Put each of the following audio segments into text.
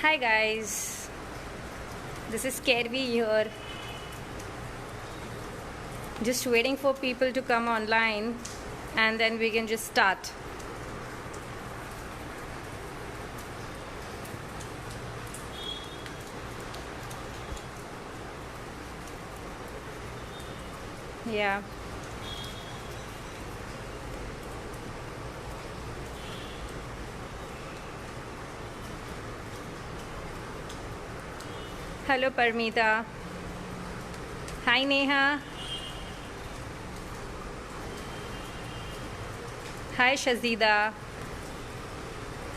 Hi guys, this is Kervi here. Just waiting for people to come online and then we can just start. Yeah. Hello Parmita. Hi Neha. Hi Shazida.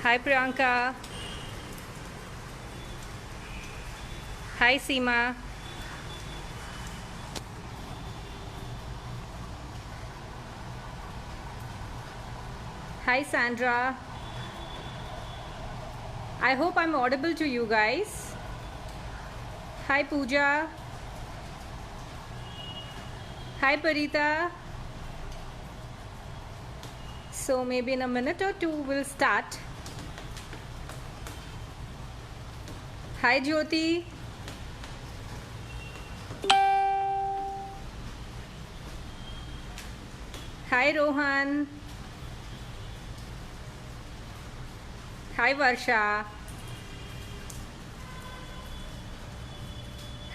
Hi Priyanka. Hi Seema. Hi Sandra. I hope I'm audible to you guys. Hi Pooja. Hi Parita. So maybe in a minute or two we'll start. Hi Jyoti. Hi Rohan. Hi Varsha.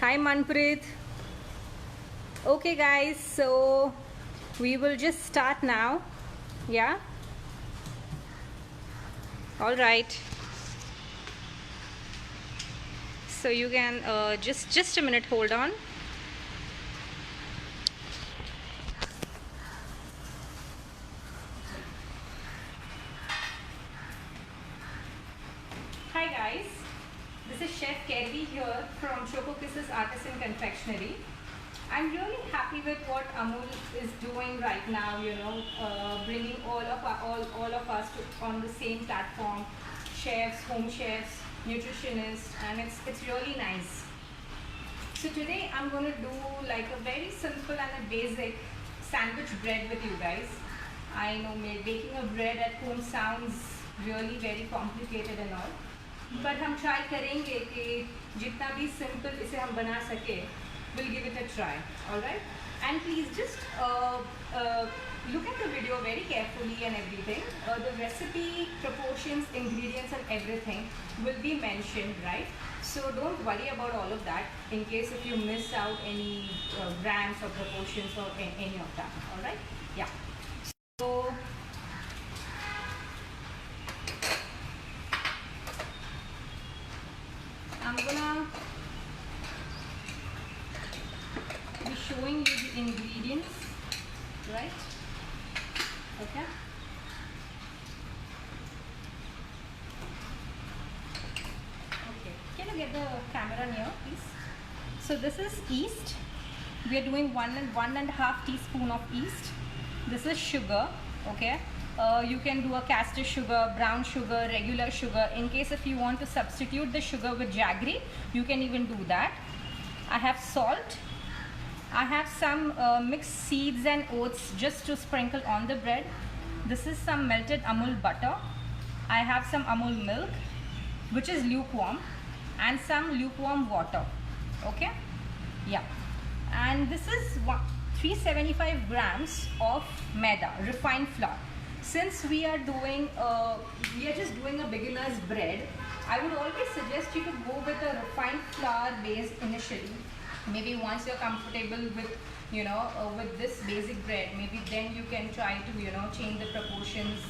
Hi Manpreet. Okay guys, so we will just start now. Yeah? All right. So you can just a minute, hold on. Hi guys, this is Chef Kervi here from Choco Kisses Artisan Confectionery. I'm really happy with what Amul is doing right now. Bringing all of us on the same platform, chefs, home chefs, nutritionists, and it's really nice. So today I'm going to do like a very simple and a basic sandwich bread with you guys. I know baking a bread at home sounds really very complicated and all, but हम try करेंगे कि जितना भी simple इसे हम बना सके, we'll give it a try. All right? And please just look at the video very carefully and everything. The recipe, proportions, ingredients and everything will be mentioned, right? So don't worry about all of that in case if you miss out any grams or proportions or any of that. All right? Yeah. So I'm gonna be showing you the ingredients, right? Okay. Okay. Can you get the camera near, please? So this is yeast. We are doing one and a half teaspoon of yeast. This is sugar. Okay. You can do a caster sugar, brown sugar, regular sugar. In case if you want to substitute the sugar with jaggery, you can even do that. I have salt. I have some mixed seeds and oats just to sprinkle on the bread. This is some melted Amul butter. I have some Amul milk, which is lukewarm, and some lukewarm water. Okay? Yeah. And this is 375 grams of maida, refined flour. Since we are just doing a beginner's bread, I would always suggest you to go with a refined flour base initially. Maybe once you're comfortable with with this basic bread, maybe then you can try to change the proportions,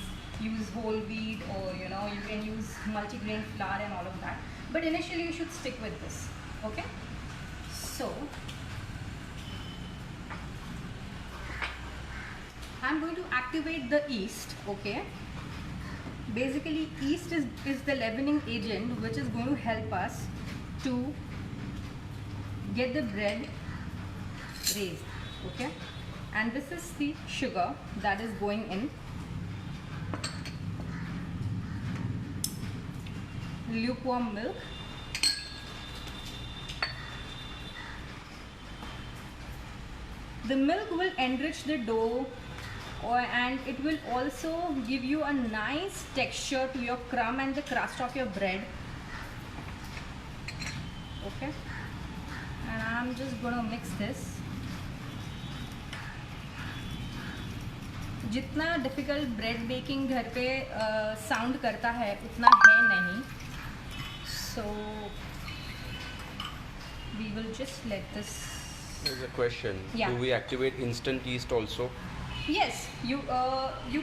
use whole wheat, or you can use multigrain flour and all of that, but initially you should stick with this. Okay, so I'm going to activate the yeast. Okay, basically yeast is the leavening agent which is going to help us to get the bread raised. Okay, and this is the sugar that is going in, lukewarm milk, the milk will enrich the dough, and it will also give you a nice texture to your crumb and the crust of your bread. Okay, and I'm just gonna mix this. जितना difficult bread baking घर पे sound करता है उतना है नहीं. So we will just let this. There's a question. Yeah. Do we activate instant yeast also? Yes, you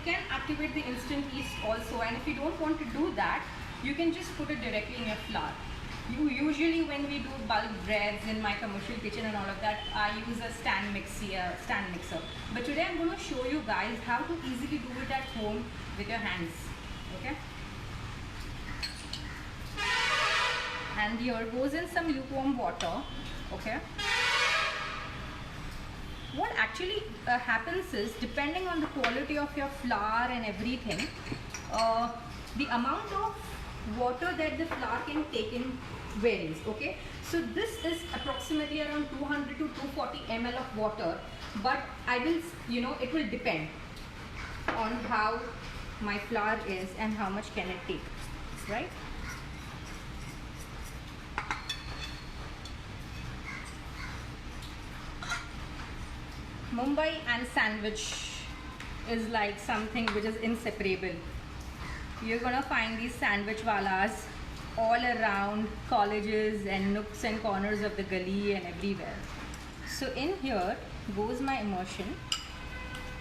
can activate the instant yeast also, and if you don't want to do that, you can just put it directly in your flour. You usually, when we do bulk breads in my commercial kitchen and all of that, I use a stand mixer. But today I'm going to show you guys how to easily do it at home with your hands. Okay. And here goes in some lukewarm water. Okay. What actually happens is, depending on the quality of your flour and everything, the amount of water that the flour can take in varies. Okay, so this is approximately around 200 to 240 ml of water, but I will, it will depend on how my flour is and how much can it take, right? Mumbai and sandwich is like something which is inseparable. You're gonna find these sandwich walas all around colleges and nooks and corners of the gully and everywhere. So in here goes my immersion,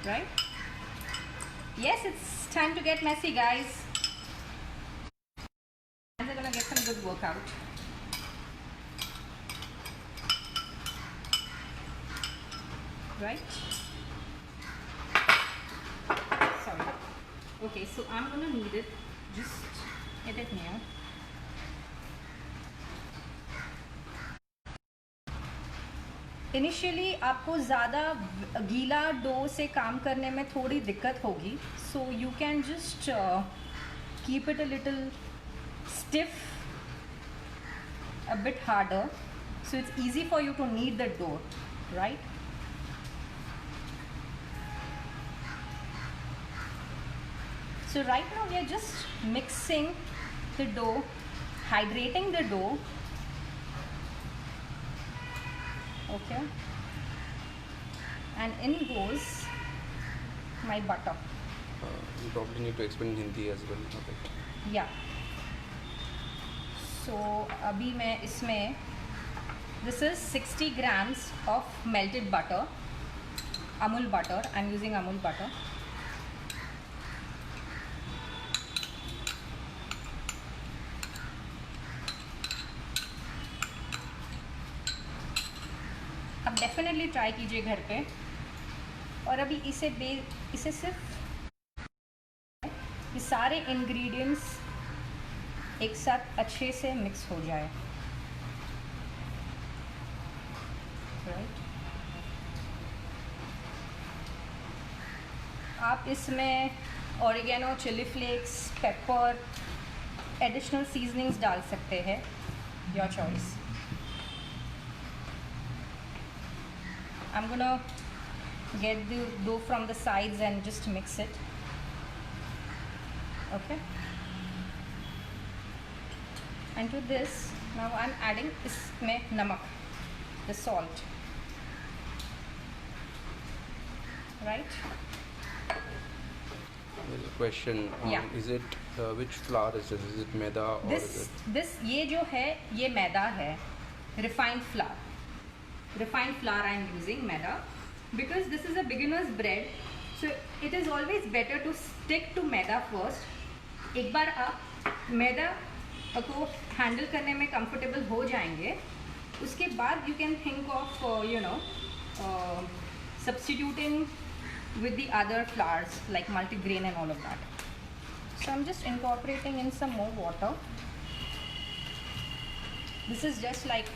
right? Yes, it's time to get messy, guys. And they're gonna get some good workout. Right? Sorry. Okay, so I'm gonna knead it. Just get it near. Initially आपको ज़्यादा गीला dough से काम करने में थोड़ी दिक्कत होगी, so you can just keep it a little stiff, a bit harder, so it's easy for you to knead the dough, right? So right now we are just mixing the dough, hydrating the dough. Okay, and in goes my butter. You probably need to explain Hindi as well. Okay. Yeah. So अभी मैं इसमें, this is 60 grams of melted butter, Amul butter. I'm using Amul butter. अब definitely try कीजिए घर पे, और अभी इसे सिर्फ ये सारे इंग्रेडिएंट्स एक साथ अच्छे से मिक्स हो जाए, राइट? आप इसमें oregano, chilli flakes, pepper, additional seasonings डाल सकते हैं, your choice. I'm gonna get the dough from the sides and just mix it. Okay. And to this, now I'm adding isme namak, the salt. Right? There's a question. Yeah. Is it which flour is this? Is it maida or is it? This ये जो है ये मैदा है, refined flour. Refined flour I'm using, maida, because this is a beginner's bread, so it is always better to stick to maida first. एक बार आप मैदा को handle करने में कंफर्टेबल हो जाएंगे, उसके बाद you can think of substituting with the other flours like multigrain and all of that. So I'm just incorporating in some more water. This is just like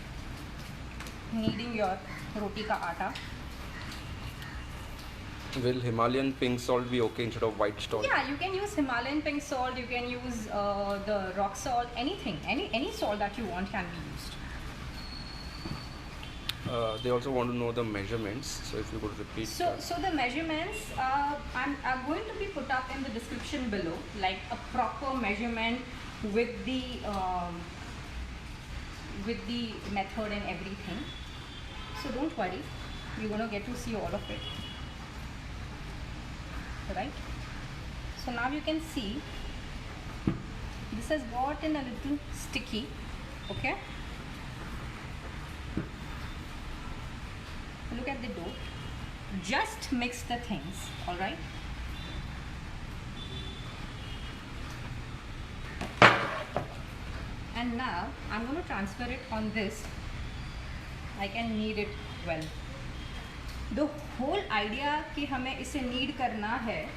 kneading your roti ka aata. Will Himalayan pink salt be okay instead of white salt? Yeah, you can use Himalayan pink salt, you can use the rock salt, anything, any salt that you want can be used. They also want to know the measurements, so if you could repeat. So the measurements I'm going to be put up in the description below, like a proper measurement with the with the method and everything. So don't worry, you're going to get to see all of it. Right? So now you can see this has gotten a little sticky. Okay? Look at the dough. Just mix the things. Alright? And now I'm going to transfer it on this. I can knead it well. The whole idea कि हमें इसे knead करना है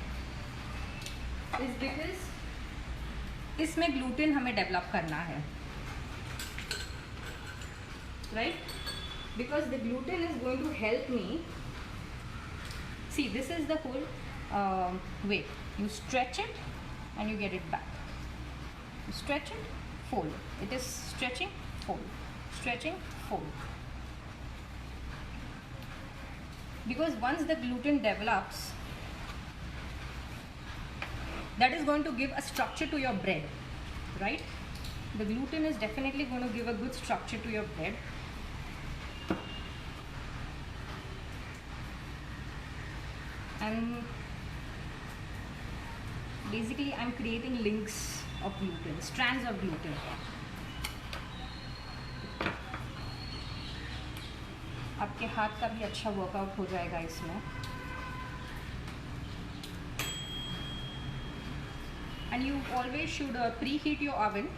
is because इसमें gluten हमें develop करना है, right? Because the gluten is going to help me. See, this is the whole way. You stretch it and you get it back. You stretch it, fold. It is stretching, fold. Stretching, fold. Because once the gluten develops, that is going to give a structure to your bread, right? The gluten is definitely going to give a good structure to your bread. And basically I'm creating links of gluten, strands of gluten. आपके हाथ का भी अच्छा workout हो जाएगा इसमें. And you always should preheat your oven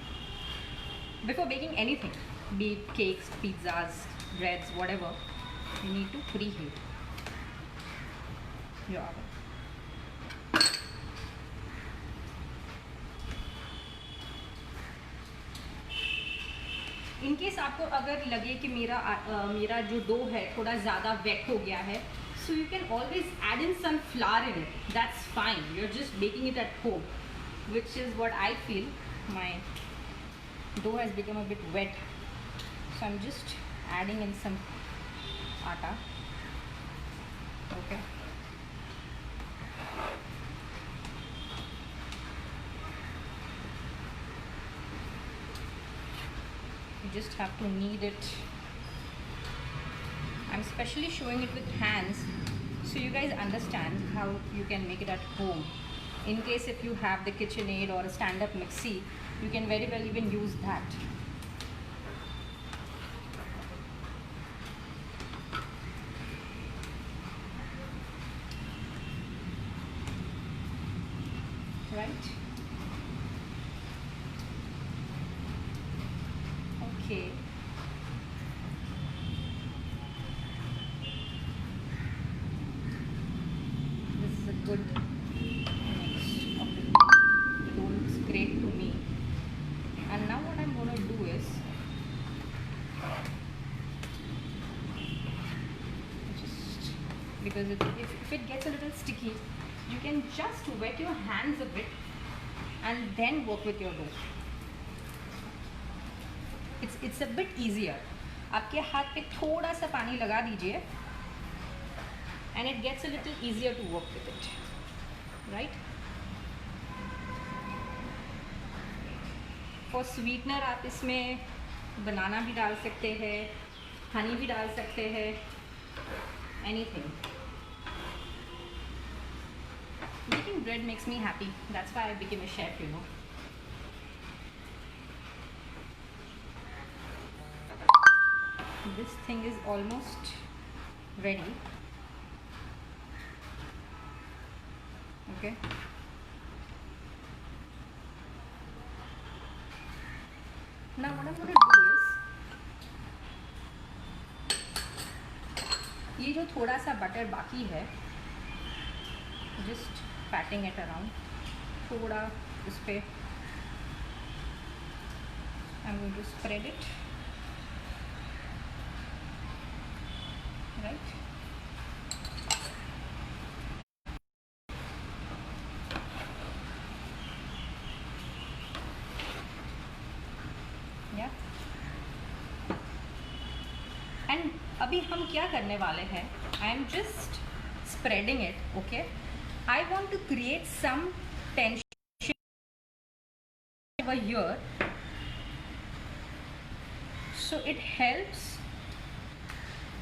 before baking anything, be it cakes, pizzas, breads, whatever. You need to preheat your oven. In case आपको अगर लगे कि मेरा जो डो है थोड़ा ज़्यादा वेट हो गया है, so you can always add in some flour in it. That's fine. You're just baking it at home, which is what I feel. My dough has become a bit wet, so I'm just adding in some atta. Okay. You just have to knead it. I'm especially showing it with hands so you guys understand how you can make it at home. In case if you have the KitchenAid or a stand-up mixie, you can very well even use that. Right? Okay. This is a good mix of the dough. Looks great to me. And now what I'm going to do is just because if it gets a little sticky, you can just wet your hands a bit and then work with your dough. It's a bit easier. आपके हाथ पे थोड़ा सा पानी लगा दीजिए and it gets a little easier to work with it, right? For sweetener आप इसमें बनाना भी डाल सकते हैं, हनी भी डाल सकते हैं, anything. Making bread makes me happy. That's why I became a chef, you know. This thing is almost ready. Okay. Now what I'm going to do is, ये जो थोड़ा सा बटर बाकी है, just patting it around, थोड़ा इस पे I'm going to spread it, right? Yeah. And अभी हम क्या करने वाले हैं? I am just spreading it, okay? I want to create some tension over here. So it helps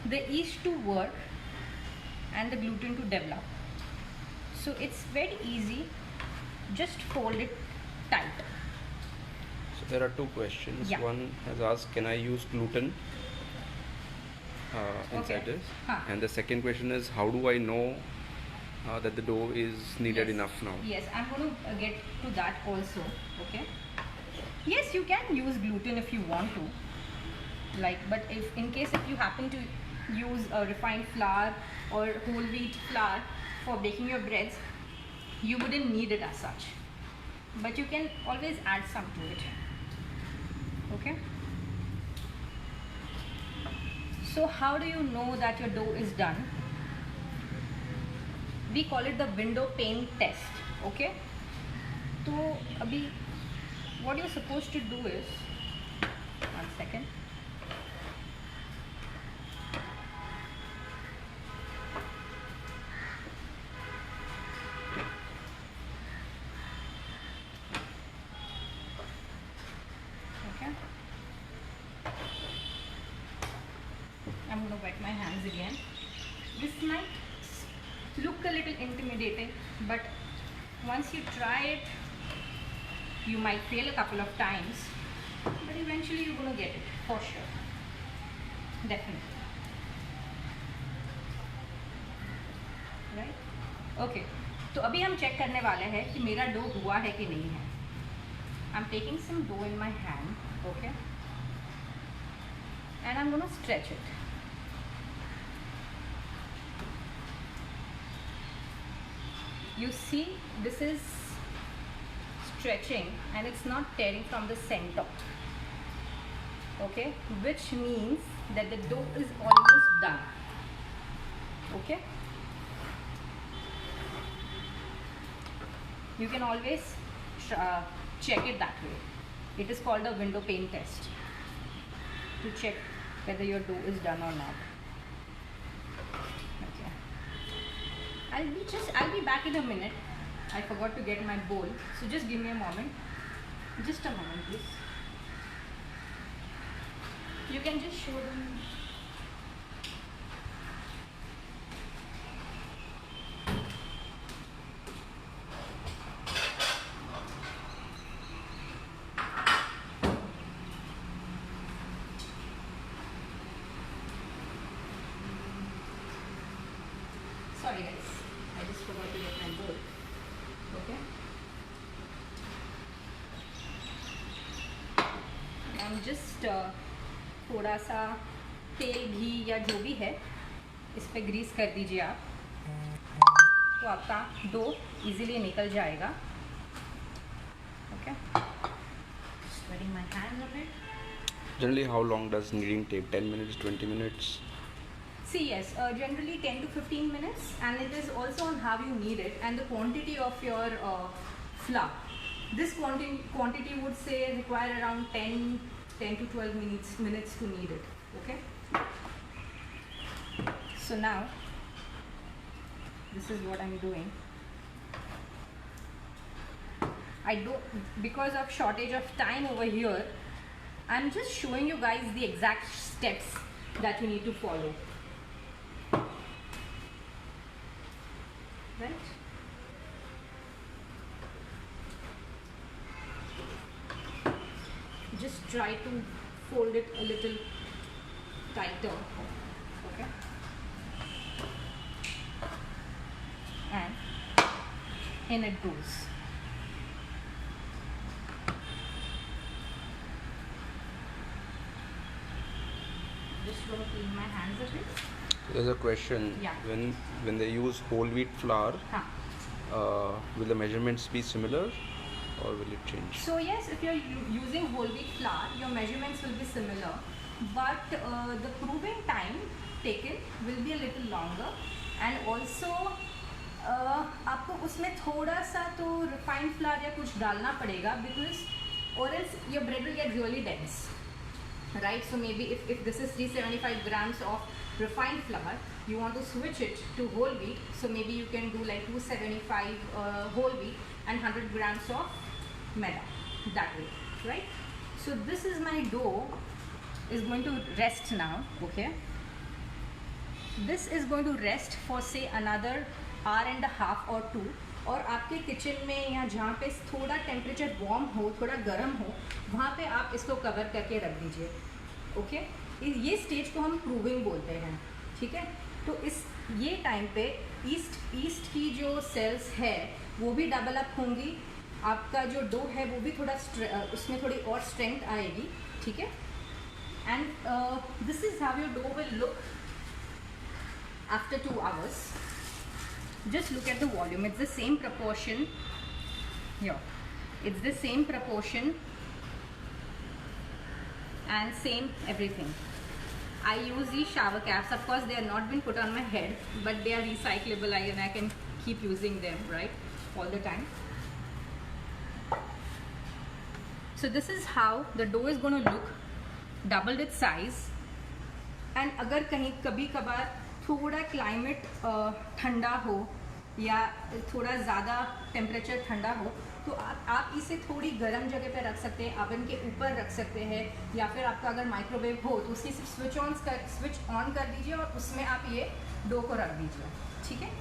the yeast to work and the gluten to develop. So it's very easy, just fold it tight. So there are two questions. Yeah. One has asked, can I use gluten inside Okay. this? Huh. And the second question is, how do I know that the dough is kneaded Yes. enough now? Yes, I'm going to get to that also. Okay. Yes, you can use gluten if you want to. But if in case if you happen to use a refined flour or whole wheat flour for baking your breads, you wouldn't need it as such. But you can always add some to it. Okay. So how do you know that your dough is done? We call it the window pane test. Okay. So abhi, what you're supposed to do is, 1 second. Okay. I'm going to wet my hands again. This might look a little intimidating, but once you try it, you might fail a couple of times, but eventually you're going to get it for sure. Definitely. Right? Okay. तो अभी हम check करने वाले हैं कि मेरा dough हुआ है कि नहीं है. I'm taking some dough in my hand, okay, and I'm going to stretch it. You see, this is stretching and it's not tearing from the center, okay, which means that the dough is almost done. Okay, you can always check it that way. It is called a window pane test to check whether your dough is done or not. Okay, I'll be back in a minute. I forgot to get my bowl, so just give me a moment. Just a moment, please. You can just show them. Sorry guys, I just forgot to get my bowl. Okay. I'm just थोड़ा सा तेल घी या जो भी है इस पे Greece कर दीजिए आप, तो आपका डो इजीली निकल जाएगा. Okay. Spreading my hands a bit. Generally, how long does kneading take? 10 minutes, 20 minutes? See, yes, generally 10 to 15 minutes, and it is also on how you knead it and the quantity of your flour. This quantity would say require around 10 to 12 minutes to knead it. Okay. So now, this is what I'm doing. Because of shortage of time over here, I'm just showing you guys the exact steps that you need to follow. Right? Just try to fold it a little tighter. Okay? And in it goes. Just going to clean my hands a bit. There's a question. Yeah. When they use whole wheat flour, will the measurements be similar or will it change? So yes, if you're using whole wheat flour, your measurements will be similar, but the proving time taken will be a little longer, and also आपको उसमें थोड़ा सा तो refined flour या कुछ डालना पड़ेगा, because or else your bread will get really dense, right? So maybe if this is 375 grams of refined flour, you want to switch it to whole wheat, so maybe you can do like 275 whole wheat and 100 grams of maida, that way, right? So this is my dough is going to rest now. Okay, this is going to rest for say another hour and a half or 2. और आपके kitchen में या जहाँ पे थोड़ा temperature warm हो, थोड़ा गर्म हो, वहाँ पे आप इसको कवर करके रख दीजिए. ओके, ये स्टेज को हम प्रूविंग बोलते हैं. ठीक है, तो इस ये टाइम पे ईस्ट की जो सेल्स है वो भी डेवलप होंगी. आपका जो डो है वो भी थोड़ा उसमें थोड़ी और स्ट्रेंथ आएगी. ठीक है, and this is how your dough will look after 2 hours. Just look at the volume. It's the same proportion here. It's the same proportion and same everything. I use these shower caps. Of course, they are not been put on my head, but they are recyclable and I can keep using them, right, all the time. So this is how the dough is going to look, doubled its size. And अगर कहीं कभी कभार थोड़ा climate ठंडा हो या थोड़ा ज़्यादा टेम्परेचर ठंडा हो तो आप इसे थोड़ी गर्म जगह पे रख सकते हैं, ओवन के ऊपर रख सकते हैं, या फिर आपका अगर माइक्रोवेव हो तो उसकी सिर्फ स्विच ऑन कर दीजिए और उसमें आप ये डो को रख दीजिए. ठीक है,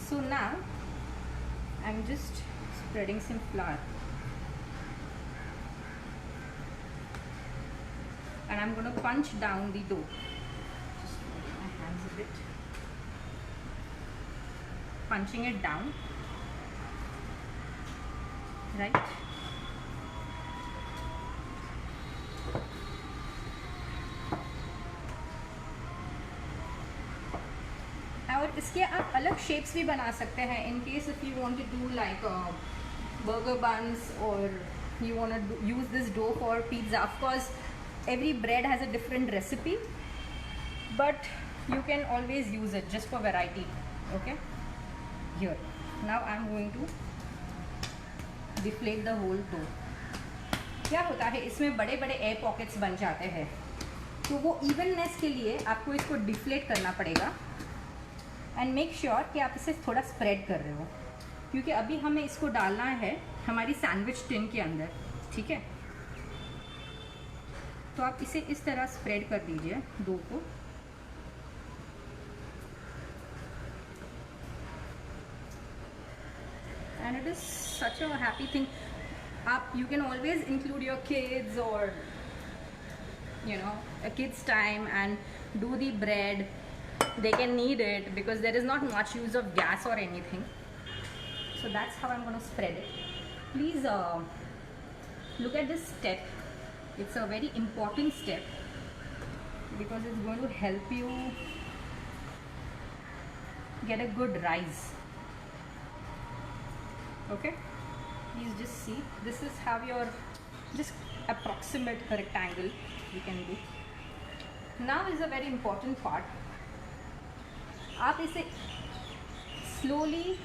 so now I am just spreading some flour. And I'm going to punch down the dough. Just holding my hands a bit. Punching it down. Right. और इसके आप अलग शेप्स भी बना सकते हैं. In case if you want to do like burger buns or you want to use this dough for pizza. Of course, every bread has a different recipe, but you can always use it just for variety. Okay, here now I'm going to deflate the whole dough. क्या होता है इसमें बड़े बड़े air pockets बन जाते हैं, तो वो इवननेस के लिए आपको इसको डिफ्लेट करना पड़ेगा. एंड मेक श्योर कि आप इसे थोड़ा स्प्रेड कर रहे हो, क्योंकि अभी हमें इसको डालना है हमारी सैंडविच टिन के अंदर. ठीक है, तो आप इसे इस तरह स्प्रेड कर दीजिए डो को. And it is such a happy thing. आप you can always include your kids और you know a kids time and do the bread. They can need it because there is not much use of gas or anything. So that's how I'm going to spread it. Please look at this step. It's a very important step because it's going to help you get a good rise. Okay, please just see, this is how your just approximate rectangle you can do. Now is a very important part. आप इसे slowly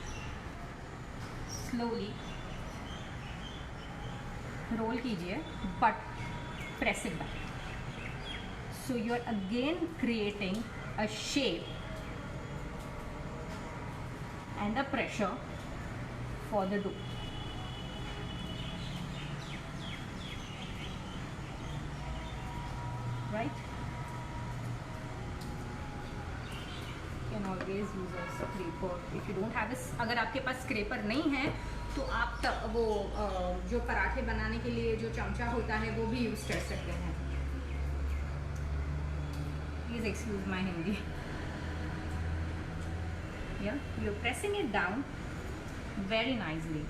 roll कीजिए, but press it back. So you are again creating a shape and a pressure for the dough. Right? You can always use a scraper if you don't have a. अगर आपके पास scraper नहीं है तो आप वो जो पराठे बनाने के लिए जो चमचा होता है वो भी यूज़ कर सकते हैं. Please excuse my Hindi. Yeah, you're pressing it down very nicely.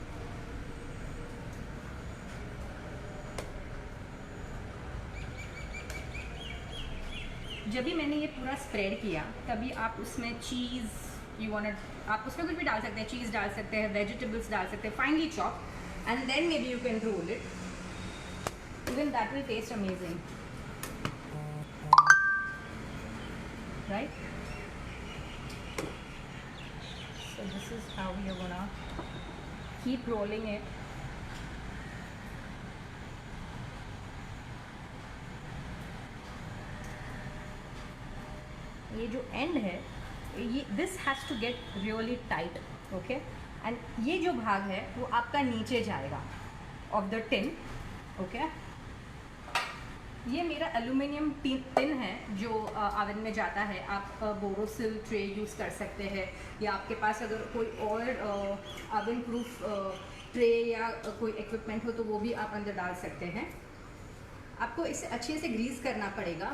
जब भी मैंने ये पूरा स्प्रेड किया तभी आप उसमें चीज़ आप उसमें कुछ भी डाल सकते हैं, चीज़ डाल सकते हैं, वेजिटेबल्स डाल सकते हैं, finely chop, and then maybe you can roll it. Even that will taste amazing, right? So this is how we are gonna keep rolling it. ये जो एंड है ये this has to get really tight. Okay, and ये जो भाग है वो आपका नीचे जाएगा ऑफ द टिन. ओके, ये मेरा एल्यूमिनियम टिन है जो ओवन में जाता है। आप बोरोसिल ट्रे यूज़ कर सकते हैं, या आपके पास अगर कोई और ओवन प्रूफ ट्रे या कोई इक्विपमेंट हो तो वो भी आप अंदर डाल सकते हैं। आपको इसे अच्छे से ग्रीस करना पड़ेगा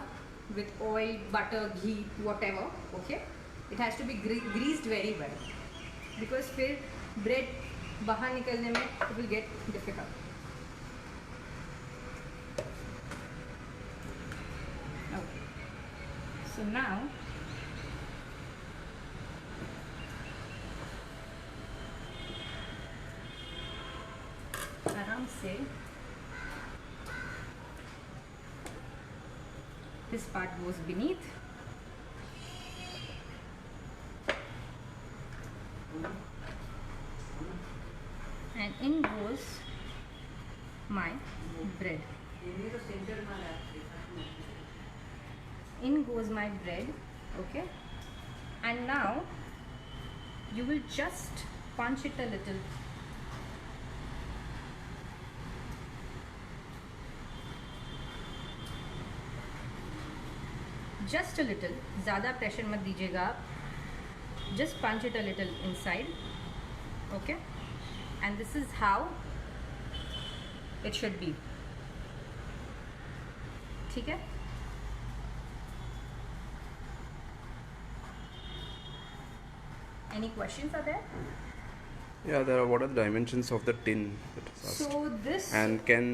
with oil, butter, ghee, whatever, okay. It has to be greased very well, because फिर ब्रेड बाहर निकलने में it will get difficult. So now आराम से this part goes beneath, and in goes my bread. In goes my bread, okay, and now you will just punch it a little, just a little, ज़्यादा pressure मत दीजिएगा आप, just punch it a little inside, okay, and this is how it should be, ठीक है। Any questions are there? Yeah, there are. What are the dimensions of the tin that is asked? So this, And can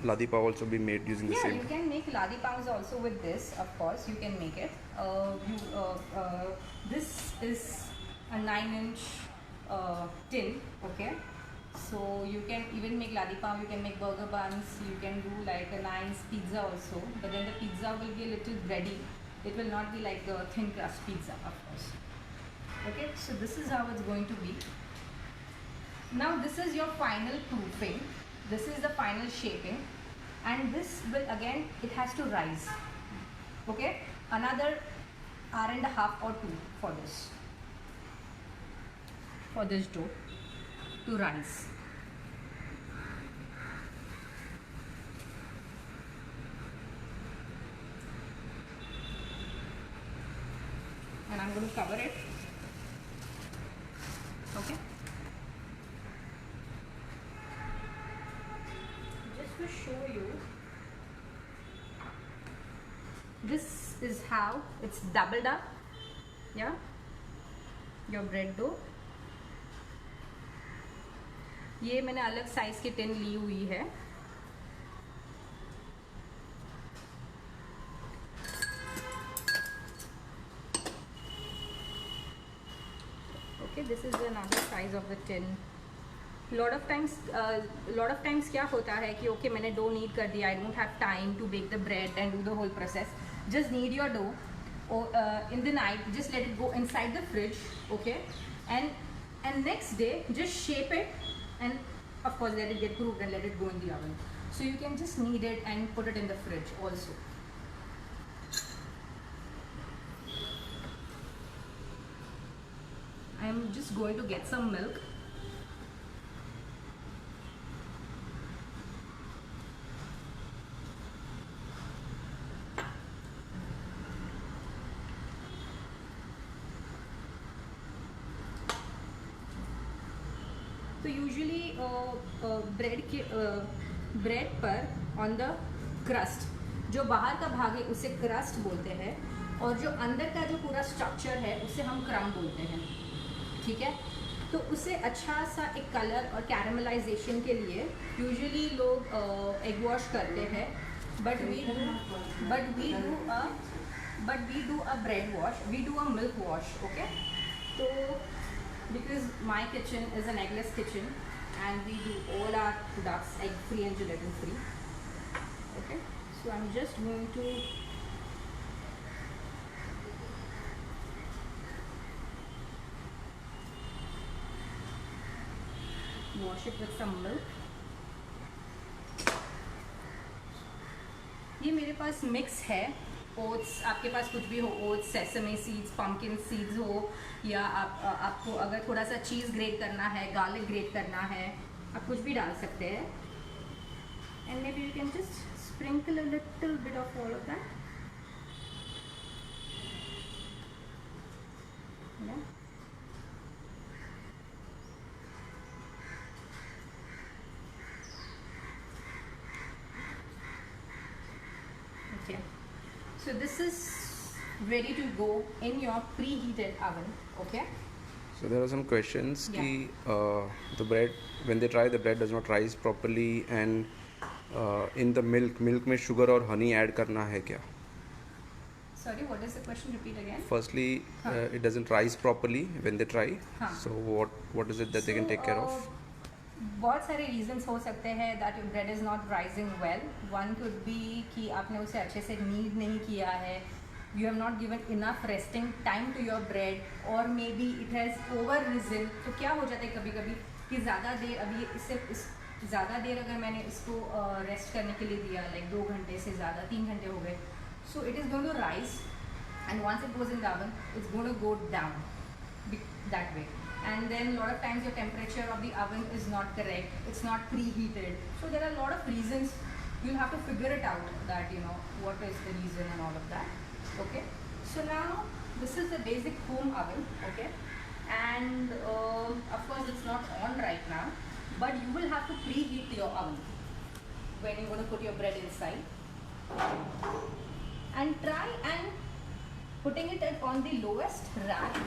ladi pav also be made using the yeah, same? you can make ladi pavs also with this. Of course, you can make it. This is a 9-inch tin. Okay, so you can even make ladi pav. You can make burger buns. You can do like a nice pizza also. But then the pizza will be a little bready. It will not be like a thin crust pizza, of course. Okay, so this is how it's going to be. Now this is your final proofing, this is the final shaping, and this will again, it has to rise, okay, another hour and a half or 2 for this dough to rise. And I'm going to cover it, okay. Just to show you, this is how it's doubled up, yeah, your bread dough. ये मैंने अलग size की tin ली हुई है, okay, this is another size of the tin. lot of times क्या होता है कि okay, मैंने डो नीड कर दिया, I don't have time to bake the bread and do the whole process. Just knead your dough in the night, just let it go inside the fridge, okay, and next day just shape it and of course let it get proofed and let it go in the oven. So you can just knead it and put it in the fridge also. I am just going to get some milk. तो usually bread पर on the crust, जो बाहर का भाग है उसे crust बोलते हैं, और जो अंदर का जो पूरा स्ट्रक्चर है उसे हम क्रम बोलते हैं, ठीक है। तो उसे अच्छा सा एक कलर और कैरमलाइजेशन के लिए यूजुअली लोग एग वॉश करते हैं, but we do a bread wash, we do a milk wash, okay. तो because my kitchen is an eggless kitchen and we do all our products egg free and gelatin free, okay. So I'm just going to wash it with some milk. ये मेरे पास mix है, oats, आपके पास कुछ भी हो, oats, sesame seeds, pumpkin seeds हो, या आपको अगर थोड़ा सा चीज़ ग्रेट करना है, गार्लिक ग्रेट करना है, आप कुछ भी डाल सकते हैं। And may maybe you can just sprinkle a little bit of all of that. Yeah. Okay. So this is ready to go in your preheated oven. Okay. So there are some questions. Yeah. Ki, the bread, when they try, the bread does not rise properly, and in the milk में sugar or honey add करना है क्या? Sorry, what is the question? Repeat again. Firstly, it doesn't rise properly when they try. So what is it that they can take care of? बहुत सारे reasons हो सकते हैं that your bread is not rising well. One could be कि आपने उसे अच्छे से knead नहीं किया है. You have not given enough resting time to your bread, or maybe it has over risen. तो क्या हो जाता है कभी-कभी कि ज़्यादा देर अभी ज़्यादा देर अगर मैंने इसको रेस्ट करने के लिए दिया, like 2 घंटे से ज़्यादा 3 घंटे हो गए, so it is going to rise, and once it goes in the oven, it's going to go down that way. And then a lot of times your temperature of the oven is not correct, it's not preheated. So there are a lot of reasons. You'll have to figure it out that, you know, what is the reason and all of that. Okay. So now this is the basic home oven. Okay. And of course it's not on right now, but you will have to preheat your oven when you're going to put your bread inside. And try and putting it on the lowest rack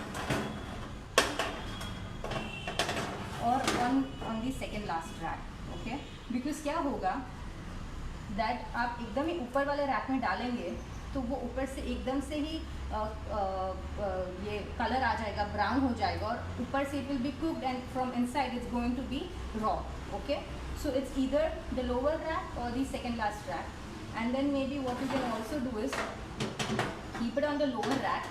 or on the second last rack. Okay, because क्या होगा that आप एकदम ही ऊपर वाले rack में डालेंगे तो वो ऊपर से एकदम से ही ये कलर आ जाएगा, ब्राउन हो जाएगा, और ऊपर से it will be cooked and from inside it's going to be raw. Okay, so it's either the lower rack or the second last rack. And then maybe what you can also do is keep it on the lower rack,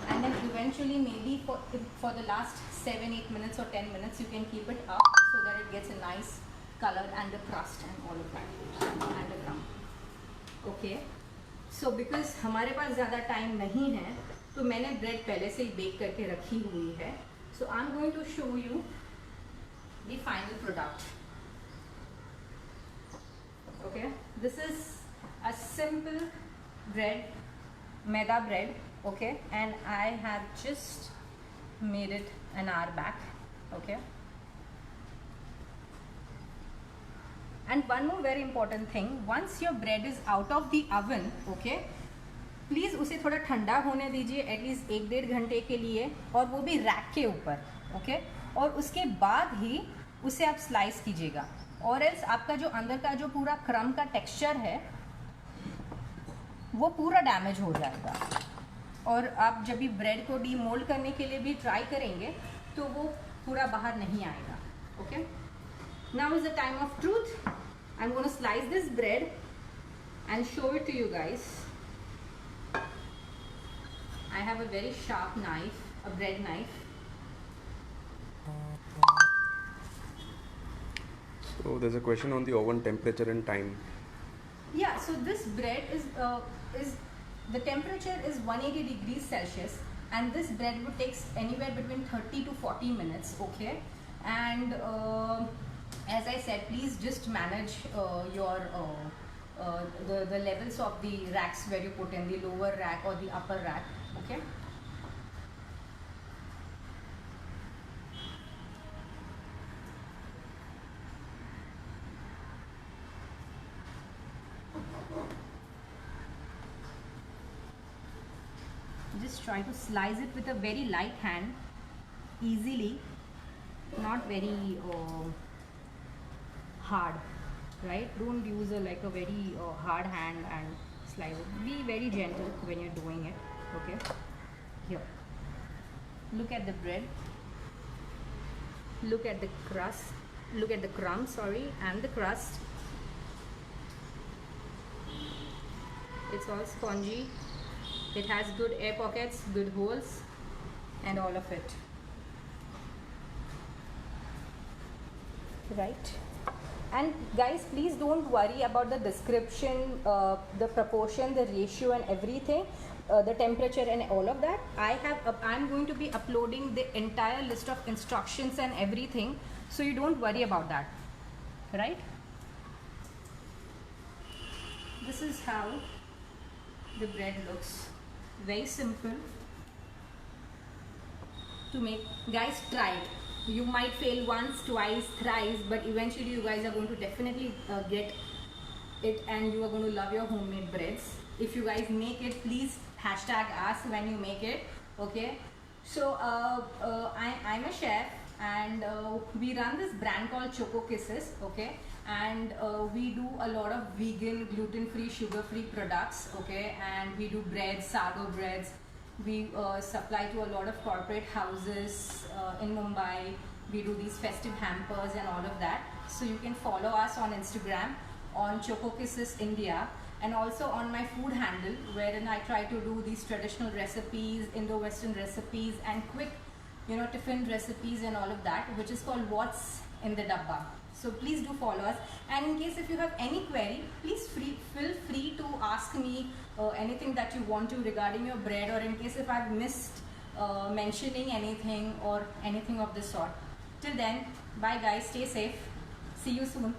and then eventually maybe for the last 7-8 minutes or 10 minutes you can keep it up so that it gets a nice color and the crust and all of that and the crumb. Okay, so because हमारे पास ज़्यादा time नहीं है तो मैंने bread पहले से ही bake करके रखी हुई है. So I'm going to show you the final product. Okay, this is a simple bread, maida bread. Okay, and I have just made it an hour back. Okay, and one more very important thing, once your bread is out of the oven, okay, please उसे थोड़ा ठंडा होने दीजिए at least 1-1.5 घंटे के लिए, और वो भी रैक के ऊपर. ओके, और उसके बाद ही उसे आप स्लाइस कीजिएगा, और एल्स आपका जो अंदर का जो पूरा क्रम का टेक्सचर है वो पूरा डैमेज हो जाएगा, और आप जब भी ब्रेड को डीमोल्ड करने के लिए भी ट्राई करेंगे तो वो पूरा बाहर नहीं आएगा. Okay, now is the time of truth. I am gonna slice this bread and show it to you guys. I have a very sharp knife, a bread knife. So there's a question on the oven temperature and time. Yeah, so this bread is the temperature is 180 degrees Celsius, and this bread would take anywhere between 30 to 40 minutes. Okay, and as I said, please just manage your the levels of the racks where you put in the lower rack or the upper rack. Okay. Just try to slice it with a very light hand, easily, not very hard, right? Don't use like a very hard hand and slice it. Be very gentle when you're doing it. Okay, here, look at the bread, look at the crust, look at the crumbs, sorry, and the crust. It's all spongy, it has good air pockets, good holes, and all of it, right? And guys, please don't worry about the description, the proportion, the ratio and everything, the temperature and all of that. I'm going to be uploading the entire list of instructions and everything, so you don't worry about that, right? this is how the bread looks. Very simple to make. Guys, try it. You might fail once, twice, thrice, but eventually you guys are going to definitely get it, and you are going to love your homemade breads. If you guys make it, please hashtag us when you make it. Okay, so I'm a chef, and we run this brand called Choco Kisses. Okay, and we do a lot of vegan, gluten-free, sugar-free products. Okay, and we do breads, sourdough breads. We supply to a lot of corporate houses in Mumbai. We do these festive hampers and all of that. So you can follow us on Instagram on Choco Kisses India, and also on my food handle, wherein I try to do these traditional recipes, Indo-Western recipes, and quick, tiffin recipes and all of that, which is called What's in the Dabba. So please do follow us, and in case if you have any query, please feel free to ask me anything that you want to regarding your bread, or in case if I've missed mentioning anything or anything of the sort. Till then, bye guys, stay safe, see you soon.